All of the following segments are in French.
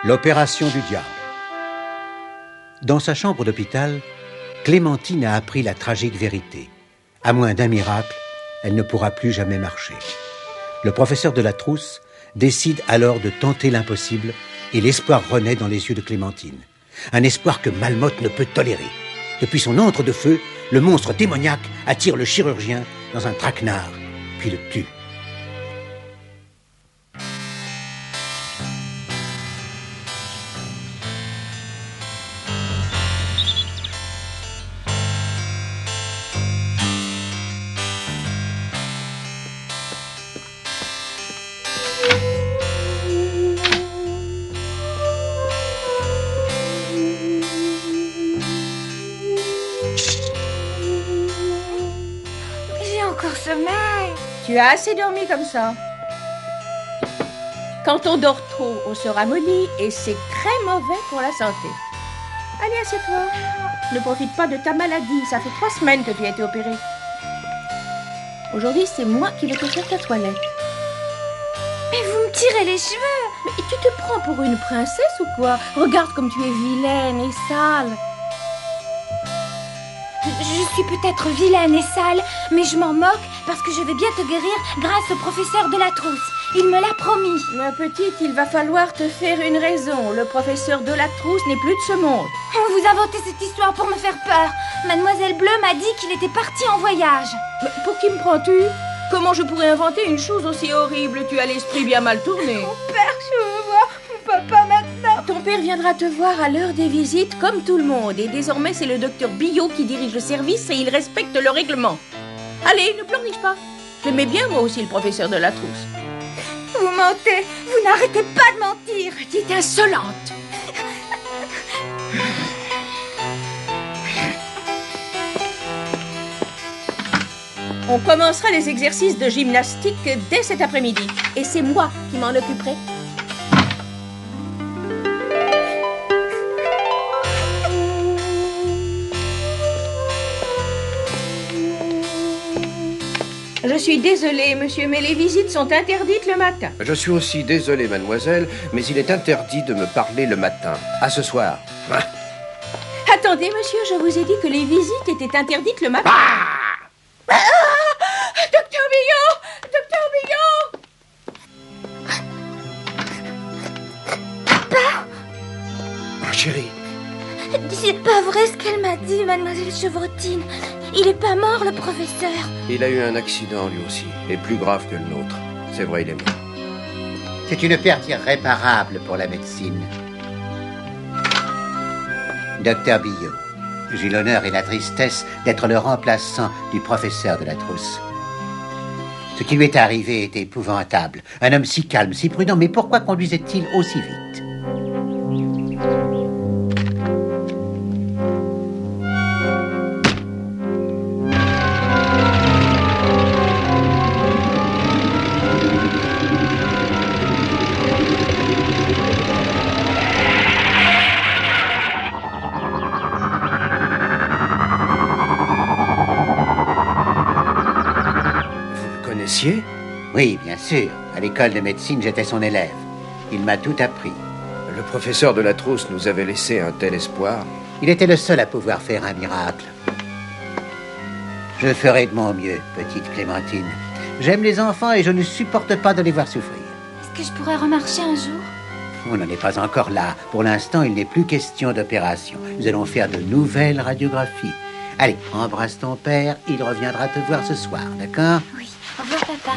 L'opération du diable. Dans sa chambre d'hôpital, Clémentine a appris la tragique vérité. À moins d'un miracle, elle ne pourra plus jamais marcher. Le professeur de la Trousse décide alors de tenter l'impossible et l'espoir renaît dans les yeux de Clémentine. Un espoir que Malmotte ne peut tolérer. Depuis son antre de feu, le monstre démoniaque attire le chirurgien dans un traquenard, puis le tue. Tu as assez dormi comme ça. Quand on dort trop, on se ramollit et c'est très mauvais pour la santé. Allez, assieds-toi. Ne profite pas de ta maladie. Ça fait 3 semaines que tu as été opérée. Aujourd'hui, c'est moi qui vais te faire ta toilette. Mais vous me tirez les cheveux. Mais tu te prends pour une princesse ou quoi? Regarde comme tu es vilaine et sale. Je suis peut-être vilaine et sale, mais je m'en moque parce que je vais bien te guérir grâce au professeur de la Trousse. Il me l'a promis. Ma petite, il va falloir te faire une raison. Le professeur de la Trousse n'est plus de ce monde. Vous inventez cette histoire pour me faire peur. Mademoiselle Bleu m'a dit qu'il était parti en voyage. Mais pour qui me prends-tu? Comment je pourrais inventer une chose aussi horrible? Tu as l'esprit bien mal tourné. Mon père, je veux voir mon papa maintenant. Ton père viendra te voir à l'heure des visites comme tout le monde. Et désormais, c'est le docteur Billot qui dirige le service et il respecte le règlement. Allez, ne pleurniche pas. J'aimais bien moi aussi le professeur de la Trousse. Vous mentez. Vous n'arrêtez pas de mentir. Petite insolente. On commencera les exercices de gymnastique dès cet après-midi. Et c'est moi qui m'en occuperai. Je suis désolée, monsieur, mais les visites sont interdites le matin. Je suis aussi désolé, mademoiselle, mais il est interdit de me parler le matin. À ce soir. Ah. Attendez, monsieur, je vous ai dit que les visites étaient interdites le matin. Docteur Billot! Docteur Billot! Papa! Oh, chérie. C'est pas vrai ce qu'elle m'a dit, mademoiselle Chevrotine. Il est pas mort, le professeur. Il a eu un accident, lui aussi, et plus grave que le nôtre. C'est vrai, il est mort. C'est une perte irréparable pour la médecine. Docteur Billot, j'ai l'honneur et la tristesse d'être le remplaçant du professeur de la Trousse. Ce qui lui est arrivé est épouvantable. Un homme si calme, si prudent, mais pourquoi conduisait-il aussi vite? Oui, bien sûr. À l'école de médecine, j'étais son élève. Il m'a tout appris. Le professeur de la Trousse nous avait laissé un tel espoir. Il était le seul à pouvoir faire un miracle. Je ferai de mon mieux, petite Clémentine. J'aime les enfants et je ne supporte pas de les voir souffrir. Est-ce que je pourrais remarcher un jour? On n'en est pas encore là. Pour l'instant, il n'est plus question d'opération. Nous allons faire de nouvelles radiographies. Allez, embrasse ton père. Il reviendra te voir ce soir, d'accord? Oui. Au revoir, papa.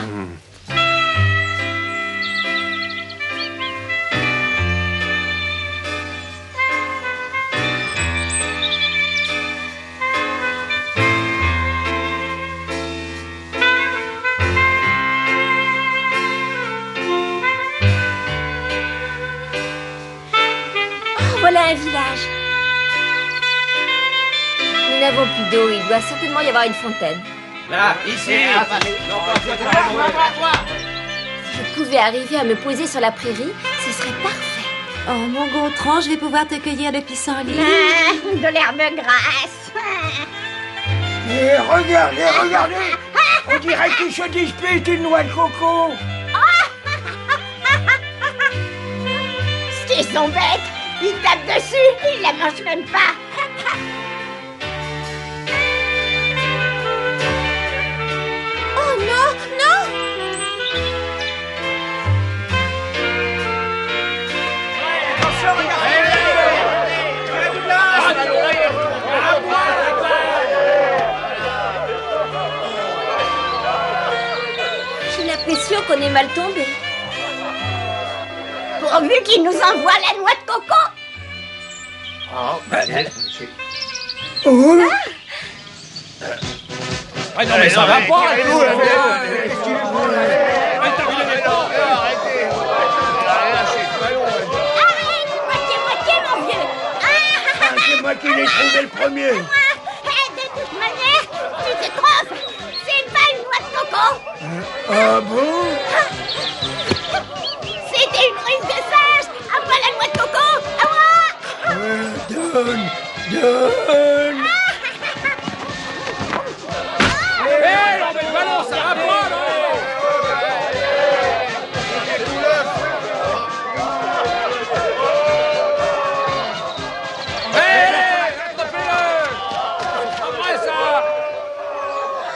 Oh, voilà un village. Nous n'avons plus d'eau. Il doit certainement y avoir une fontaine. Là, ici. Si je pouvais arriver à me poser sur la prairie, ce serait parfait. Oh, mon Gontran, je vais pouvoir te cueillir des pissenlits. De l'herbe grasse. Mais regardez, regardez. On dirait qu'ils se disputent une noix de coco. Ils sont bêtes. Ils tapent dessus. Ils la mangent même pas. Oh non, non! J'ai l'impression qu'on est mal tombé. Pourvu qu'ils nous envoient la noix de coco. Ah non, mais ça va pas. Arrête, moitié, mon vieux. C'est moi qui l'ai trouvé le premier. De toute manière, tu te trompes. C'est pas une noix de coco. Ah bon? C'était une ruse de singe. À moi la noix de coco. À moi. Donne.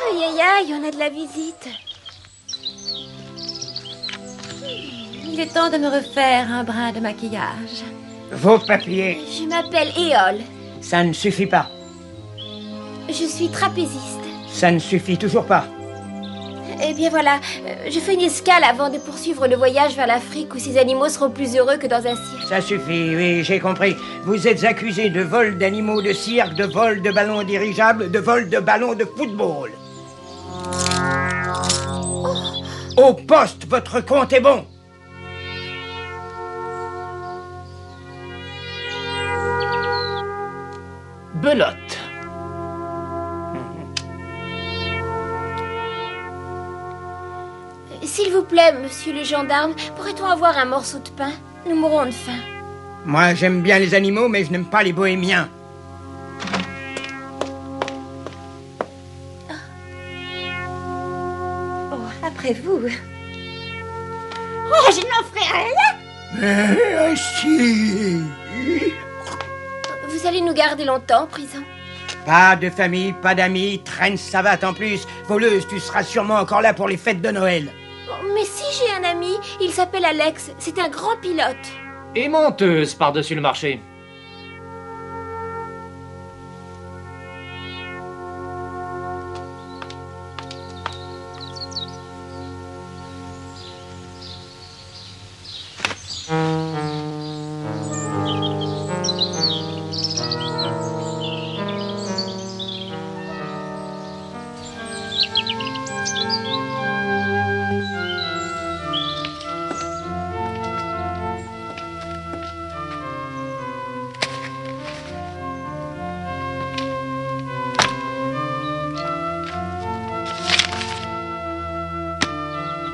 Aïe, aïe, aïe, on a de la visite. Il est temps de me refaire un brin de maquillage. Vos papiers, Je m'appelle Éole. ça ne suffit pas. Je suis trapéziste. Ça ne suffit toujours pas. Eh bien voilà, je fais une escale avant de poursuivre le voyage vers l'Afrique où ces animaux seront plus heureux que dans un cirque. Ça suffit, oui, j'ai compris. Vous êtes accusé de vol d'animaux de cirque, de vol de ballons dirigeables, de vol de ballons de football. Au poste, votre compte est bon. Belote. S'il vous plaît, monsieur le gendarme, pourrait-on avoir un morceau de pain? Nous mourrons de faim. Moi, j'aime bien les animaux, mais je n'aime pas les bohémiens. Oh, après vous. Oh, je n'en ferai rien. Si. Vous allez nous garder longtemps en prison? Pas de famille, pas d'amis, traîne savate en plus. Voleuse, tu seras sûrement encore là pour les fêtes de Noël. Mais si j'ai un ami, il s'appelle Alex, c'est un grand pilote. Et menteuse par-dessus le marché.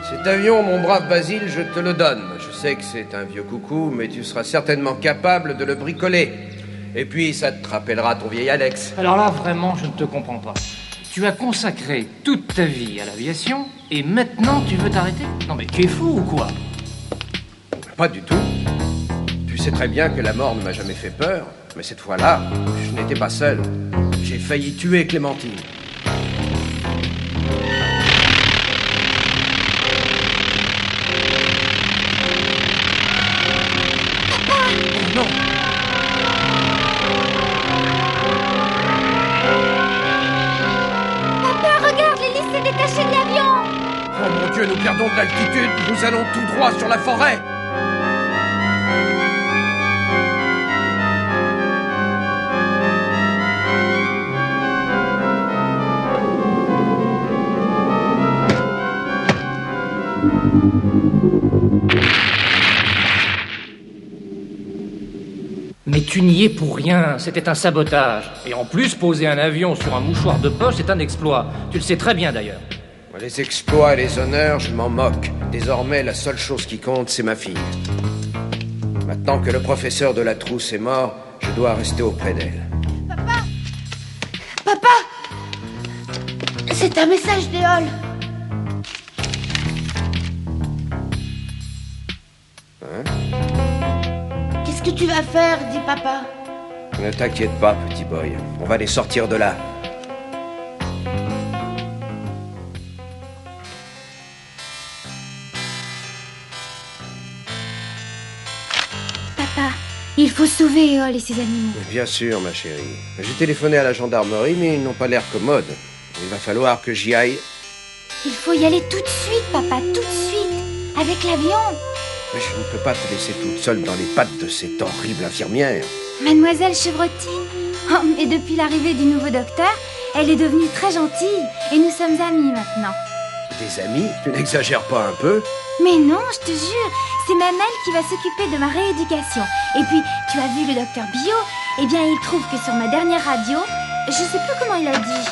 Cet avion, mon brave Basile, je te le donne. Je sais que c'est un vieux coucou, mais tu seras certainement capable de le bricoler. Et puis, ça te rappellera ton vieil Alex. Alors là, vraiment, je ne te comprends pas. Tu as consacré toute ta vie à l'aviation, et maintenant tu veux t'arrêter? Non mais tu es fou ou quoi? Pas du tout. Tu sais très bien que la mort ne m'a jamais fait peur, mais cette fois-là, je n'étais pas seul. J'ai failli tuer Clémentine. Oh non! Papa, regarde, l'hélice s'est détachée de l'avion. Oh mon Dieu, nous perdons de l'altitude. Nous allons tout droit sur la forêt. Mais tu n'y es pour rien, c'était un sabotage. Et en plus, poser un avion sur un mouchoir de poche, c'est un exploit. Tu le sais très bien d'ailleurs. Les exploits et les honneurs, je m'en moque. Désormais, la seule chose qui compte, c'est ma fille. Maintenant que le professeur de la trousse est mort, je dois rester auprès d'elle. Papa, c'est un message d'Éole. tu vas faire, dit papa? Ne t'inquiète pas, petit boy. On va les sortir de là. Papa, il faut sauver Eole et ses animaux. Bien sûr, ma chérie. J'ai téléphoné à la gendarmerie, mais ils n'ont pas l'air commodes. Il va falloir que j'y aille. Il faut y aller tout de suite, papa, tout de suite. Avec l'avion. Mais je ne peux pas te laisser toute seule dans les pattes de cette horrible infirmière. Mademoiselle Chevrotine. Oh, et depuis l'arrivée du nouveau docteur, elle est devenue très gentille. Et nous sommes amis maintenant. Des amis? Tu n'exagères pas un peu? Mais non, je te jure, c'est même elle qui va s'occuper de ma rééducation. Et puis, tu as vu le docteur Bio? Eh bien, il trouve que sur ma dernière radio, je sais plus comment il a dit.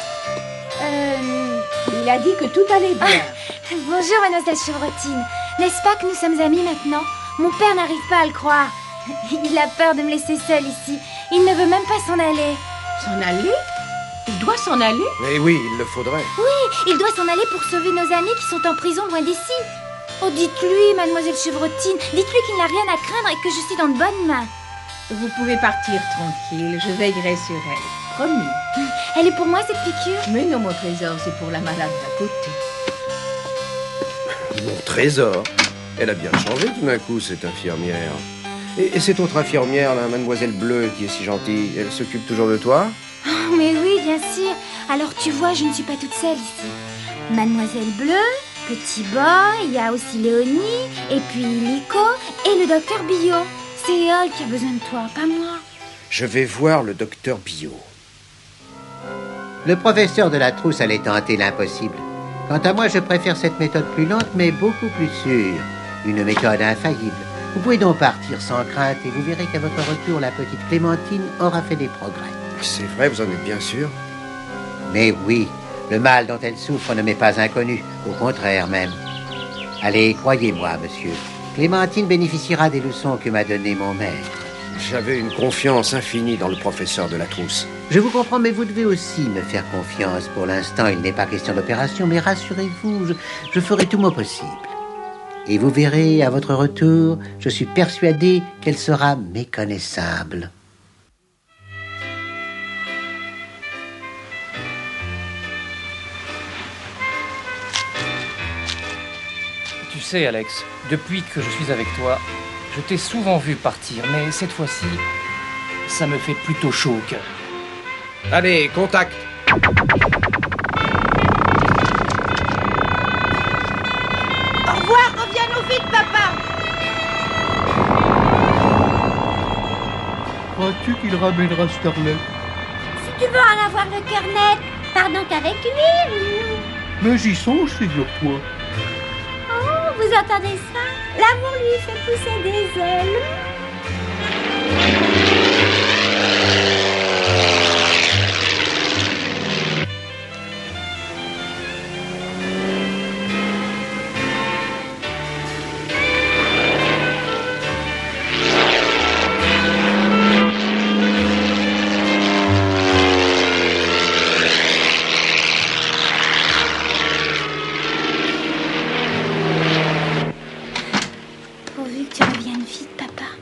Il a dit que tout allait bien. Bonjour, mademoiselle Chevrotine. N'est-ce pas que nous sommes amis maintenant? Mon père n'arrive pas à le croire. Il a peur de me laisser seule ici. Il ne veut même pas s'en aller. S'en aller? Il doit s'en aller? Eh oui, il le faudrait. Oui, il doit s'en aller pour sauver nos amis qui sont en prison loin d'ici. Oh, dites-lui, mademoiselle Chevrotine, dites-lui qu'il n'a rien à craindre et que je suis dans de bonnes mains. Vous pouvez partir tranquille, je veillerai sur elle. Promis. Elle est pour moi, cette piqûre? Mais non, mon trésor, c'est pour la malade d'à côté. Mon trésor? Elle a bien changé tout d'un coup, cette infirmière. Et cette autre infirmière, là, mademoiselle Bleue, qui est si gentille, elle s'occupe toujours de toi? Oh, mais oui, bien sûr. Alors tu vois, je ne suis pas toute seule ici. Mademoiselle Bleue, Petit Boy, il y a aussi Léonie, et puis Lico, et le docteur Bio. C'est Eole qui a besoin de toi, pas moi. Je vais voir le docteur Bio. Le professeur de la trousse allait tenter l'impossible. Quant à moi, je préfère cette méthode plus lente, mais beaucoup plus sûre. Une méthode infaillible. Vous pouvez donc partir sans crainte et vous verrez qu'à votre retour, la petite Clémentine aura fait des progrès. C'est vrai, vous en êtes bien sûr? Mais oui, le mal dont elle souffre ne m'est pas inconnu. Au contraire même. Allez, croyez-moi, monsieur. Clémentine bénéficiera des leçons que m'a données mon maître. J'avais une confiance infinie dans le professeur de la trousse. Je vous comprends, mais vous devez aussi me faire confiance. Pour l'instant, il n'est pas question d'opération, mais rassurez-vous, je ferai tout mon possible. Et vous verrez, à votre retour, je suis persuadé qu'elle sera méconnaissable. Tu sais, Alex, depuis que je suis avec toi, je t'ai souvent vu partir, mais cette fois-ci, ça me fait plutôt chaud au cœur. Allez, contact! Au revoir, reviens-nous vite, papa! Crois-tu qu'il ramènera Starlet? Si tu veux en avoir le cœur net, pars donc avec lui. Mais j'y songe, figure-toi. Oh, vous entendez ça? L'amour lui fait pousser des ailes.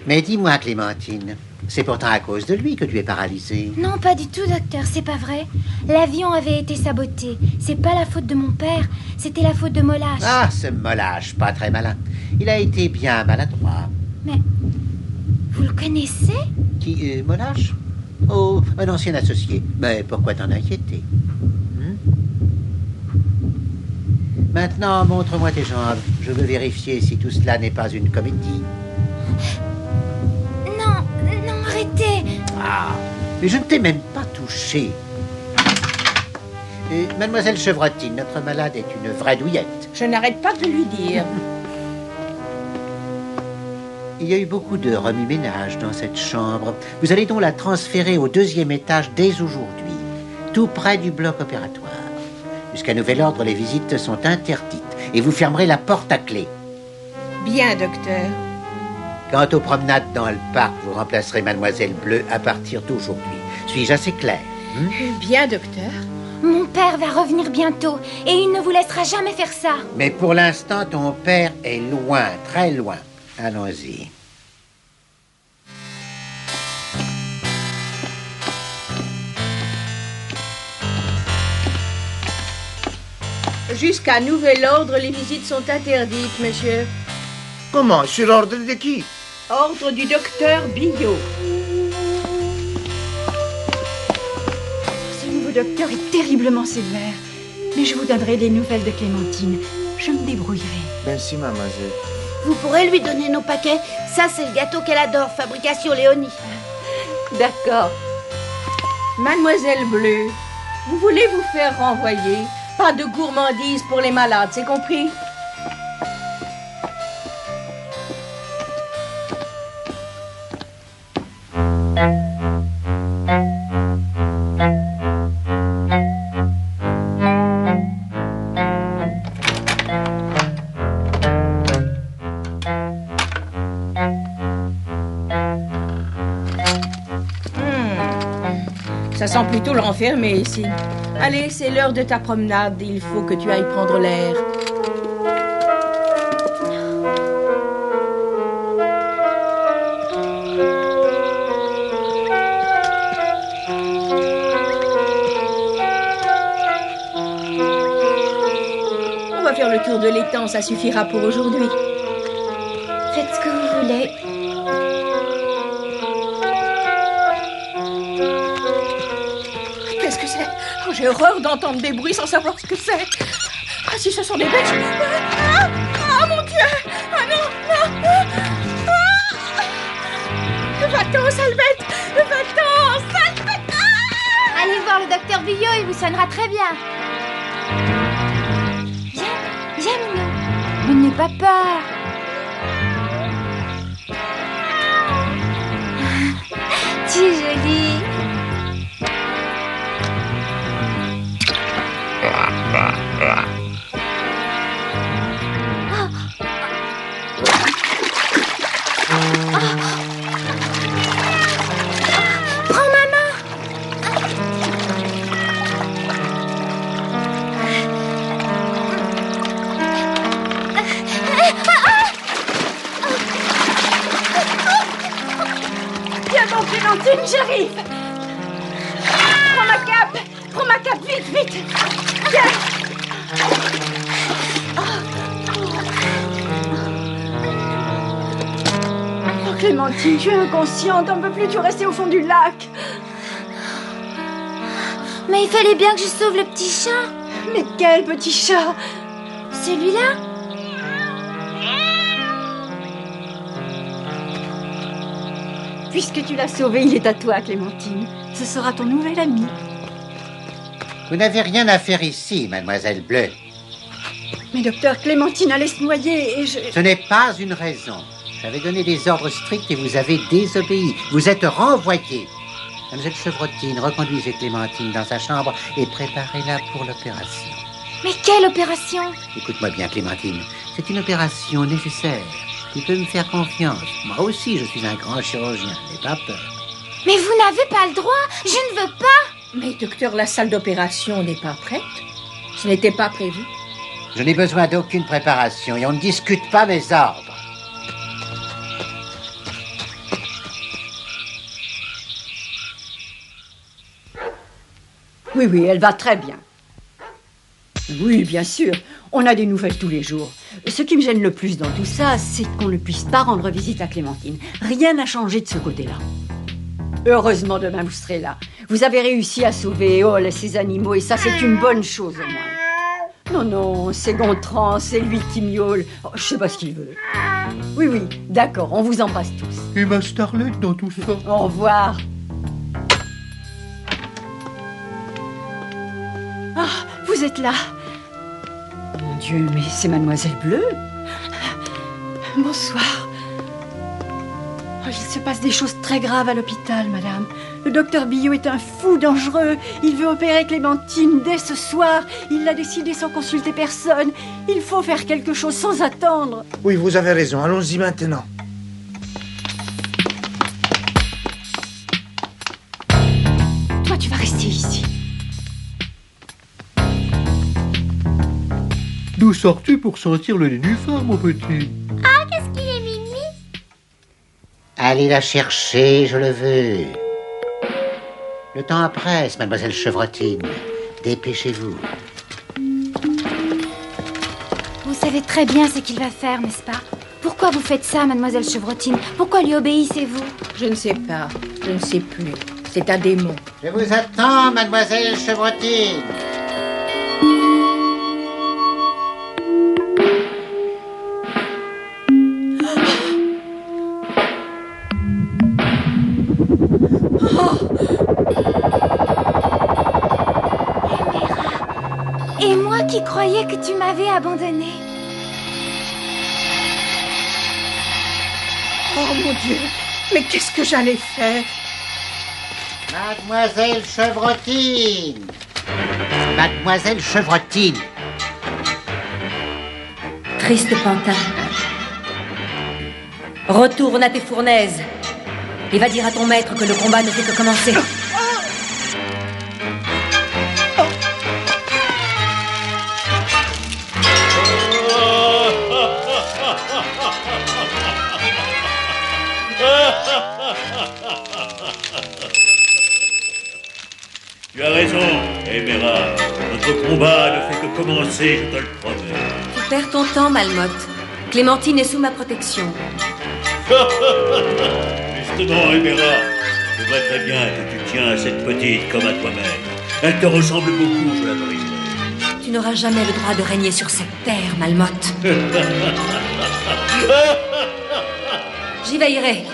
Mais dis-moi, Clémentine, c'est pourtant à cause de lui que tu es paralysée. Non, pas du tout, docteur, c'est pas vrai. L'avion avait été saboté. C'est pas la faute de mon père, c'était la faute de Mollache. Ah, ce Mollache, pas très malin. Il a été bien maladroit. Mais vous le connaissez? Qui, Mollache? Oh, un ancien associé. Mais pourquoi t'en inquiéter? Maintenant, montre-moi tes jambes. Je veux vérifier si tout cela n'est pas une comédie. Non, arrêtez. Ah, mais je ne t'ai même pas touché. Mademoiselle Chevrotine, notre malade est une vraie douillette. Je n'arrête pas de lui dire. Il y a eu beaucoup de remue-ménage dans cette chambre. Vous allez donc la transférer au 2e étage dès aujourd'hui, tout près du bloc opératoire. Jusqu'à nouvel ordre, les visites sont interdites et vous fermerez la porte à clé. Bien, docteur. Quant aux promenades dans le parc, vous remplacerez Mademoiselle Bleue à partir d'aujourd'hui. Suis-je assez clair? Bien, docteur. Mon père va revenir bientôt et il ne vous laissera jamais faire ça. Mais pour l'instant, ton père est loin, très loin. Allons-y. Jusqu'à nouvel ordre, les visites sont interdites, monsieur. Comment? Sur ordre de qui? Ordre du docteur Billot. Ce nouveau docteur est terriblement sévère. Mais je vous donnerai des nouvelles de Clémentine. Je me débrouillerai. Merci, mademoiselle. Vous pourrez lui donner nos paquets. Ça, c'est le gâteau qu'elle adore, fabrication Léonie. D'accord. Mademoiselle Bleue, vous voulez vous faire renvoyer? Pas de gourmandise pour les malades, c'est compris? Ça sent plutôt le renfermer ici. Allez, c'est l'heure de ta promenade. Il faut que tu ailles prendre l'air. On va faire le tour de l'étang, ça suffira pour aujourd'hui. Faites ce que vous voulez. Qu'est-ce que c'est? Oh, j'ai horreur d'entendre des bruits sans savoir ce que c'est. Ah, si ce sont des bêtes. Ah, mon Dieu! Ah non, non! Va-t'en, sale bête! Va-t'en, sale bête! Allez voir le docteur Billot, il vous soignera très bien. Viens, Minou. Mais n'aie pas peur. Tu es jolie. Prends ma main. Viens donc, Clémentine, j'arrive. Prends ma cape, vite, vite. Viens. Oh, Clémentine, tu es inconsciente, on ne peut plus tu rester au fond du lac. Mais il fallait bien que je sauve le petit chat. Mais quel petit chat? Celui-là? Puisque tu l'as sauvé, il est à toi, Clémentine. Ce sera ton nouvel ami. Vous n'avez rien à faire ici, mademoiselle Bleue. Mais docteur, Clémentine allait se noyer et je... Ce n'est pas une raison. J'avais donné des ordres stricts et vous avez désobéi. Vous êtes renvoyé. Mademoiselle Chevrotine, reconduisez Clémentine dans sa chambre et préparez-la pour l'opération. Mais quelle opération? Écoute-moi bien, Clémentine. C'est une opération nécessaire. Tu peux me faire confiance. Moi aussi, je suis un grand chirurgien. N'aie pas peur. Mais vous n'avez pas le droit. Je ne veux pas. Mais docteur, la salle d'opération n'est pas prête. Ce n'était pas prévu. Je n'ai besoin d'aucune préparation et on ne discute pas mes ordres. Oui, elle va très bien. Oui, bien sûr. On a des nouvelles tous les jours. Ce qui me gêne le plus dans tout ça, c'est qu'on ne puisse pas rendre visite à Clémentine. Rien n'a changé de ce côté-là. Heureusement, demain, vous serez là. Vous avez réussi à sauver Eole et ses animaux, et ça, c'est une bonne chose au moins. Non, c'est Gontran, c'est lui qui miaule. Oh, je sais pas ce qu'il veut. Oui, d'accord, on vous embrasse tous. Et ma starlette dans tout ça? Au revoir. Ah, vous êtes là. Mon Dieu, mais c'est Mademoiselle Bleue. Bonsoir. Oh, il se passe des choses très graves à l'hôpital, madame. Le docteur Billot est un fou dangereux. Il veut opérer Clémentine dès ce soir. Il l'a décidé sans consulter personne. Il faut faire quelque chose sans attendre. Oui, vous avez raison. Allons-y maintenant. Toi, tu vas rester ici. D'où sors-tu pour sentir le nénuphar, mon petit? Ah, qu'est-ce qu'il est mimi? Allez la chercher, je le veux. Le temps presse, mademoiselle Chevrotine. Dépêchez-vous. savez très bien ce qu'il va faire, n'est-ce pas? Pourquoi vous faites ça, mademoiselle Chevrotine? Pourquoi lui obéissez-vous? Je ne sais pas, je ne sais plus. C'est un démon. Je vous attends, mademoiselle Chevrotine. Et moi qui croyais que tu m'avais abandonnée. Oh mon Dieu, mais qu'est-ce que j'allais faire? Mademoiselle Chevrotine. Mademoiselle Chevrotine. Triste pantin. Retourne à tes fournaises et va dire à ton maître que le combat ne fait que commencer. Tu as raison, Emera. Notre combat ne fait que commencer, je te le promets. Tu perds ton temps, Malmotte. Clémentine est sous ma protection. Justement, Emera, je vois très bien que tu tiens à cette petite comme à toi-même. Elle te ressemble beaucoup, je l'avouerai. Tu n'auras jamais le droit de régner sur cette terre, Malmotte. J'y veillerai.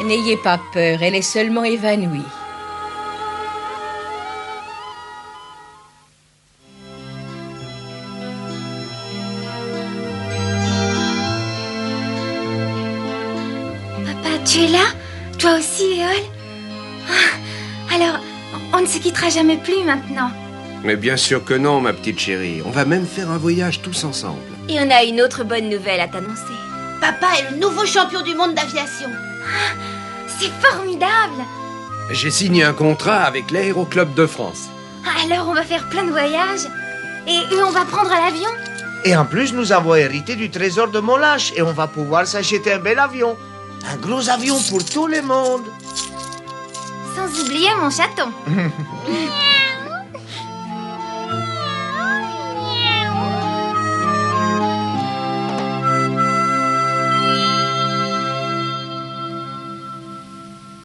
N'ayez pas peur, elle est seulement évanouie. Papa, tu es là? Toi aussi, Éole? Alors, on ne se quittera jamais plus maintenant. Mais bien sûr que non, ma petite chérie. On va même faire un voyage tous ensemble. Et on a une autre bonne nouvelle à t'annoncer. Papa est le nouveau champion du monde d'aviation. C'est formidable! J'ai signé un contrat avec l'Aéroclub de France. Alors on va faire plein de voyages. Et on va prendre l'avion. Et en plus, nous avons hérité du trésor de Molache et on va pouvoir s'acheter un bel avion. Un gros avion pour tout le monde. Sans oublier mon chaton.